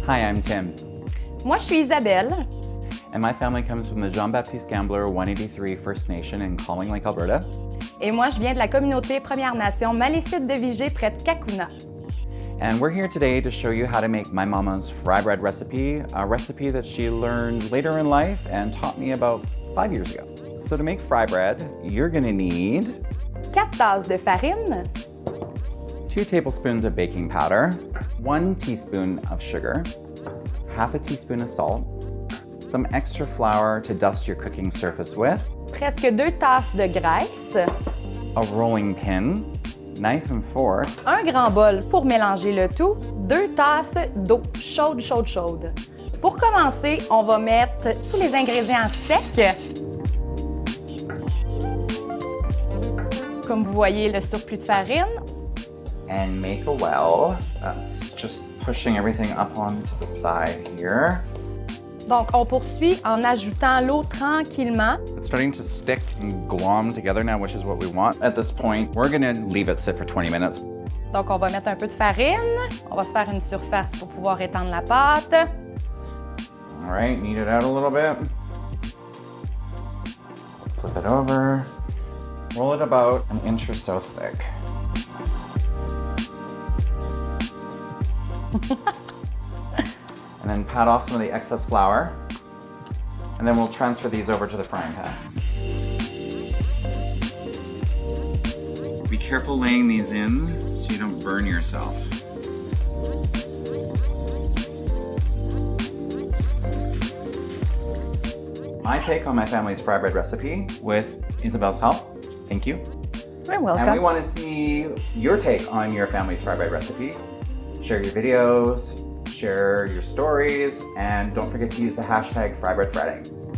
Hi, I'm Tim, Moi, je suis Isabelle. and my family comes from the Jean-Baptiste Gambler 183 First Nation in Calling Lake, Alberta. Et moi, je viens de la communauté Première Nation Malécite de Vigée près de Kakuna. And we're here today to show you how to make my mama's fry bread recipe, a recipe that she learned later in life and taught me about 5 years ago. So to make fry bread, you're gonna need 4 tasses de farine, 2 tablespoons of baking powder, 1 teaspoon of sugar, half a teaspoon of salt, some extra flour to dust your cooking surface with, presque 2 tasses de graisse, a rolling pin, knife and fork, un grand bol pour mélanger le tout, 2 tasses d'eau chaude, chaude, chaude. Pour commencer, on va mettre tous les ingrédients secs. Comme vous voyez, le surplus de farine. and make a well. That's just pushing everything up onto the side here. Donc, on poursuit en ajoutant l'eau tranquillement. It's starting to stick and glom together now, which is what we want. At this point, we're gonna leave it sit for 20 minutes. Donc, on va mettre un peu de farine. On va se faire une surface pour pouvoir étendre la pâte. All right, knead it out a little bit. Flip it over. Roll it about an inch or so thick. And then pat off some of the excess flour. And then we'll transfer these over to the frying pan. Be careful laying these in so you don't burn yourself. My take on my family's fry bread recipe with Isabelle's help. Thank you. You're welcome. And we want to see your take on your family's fry bread recipe. Share your videos, share your stories, and don't forget to use the hashtag FryBreadFriday.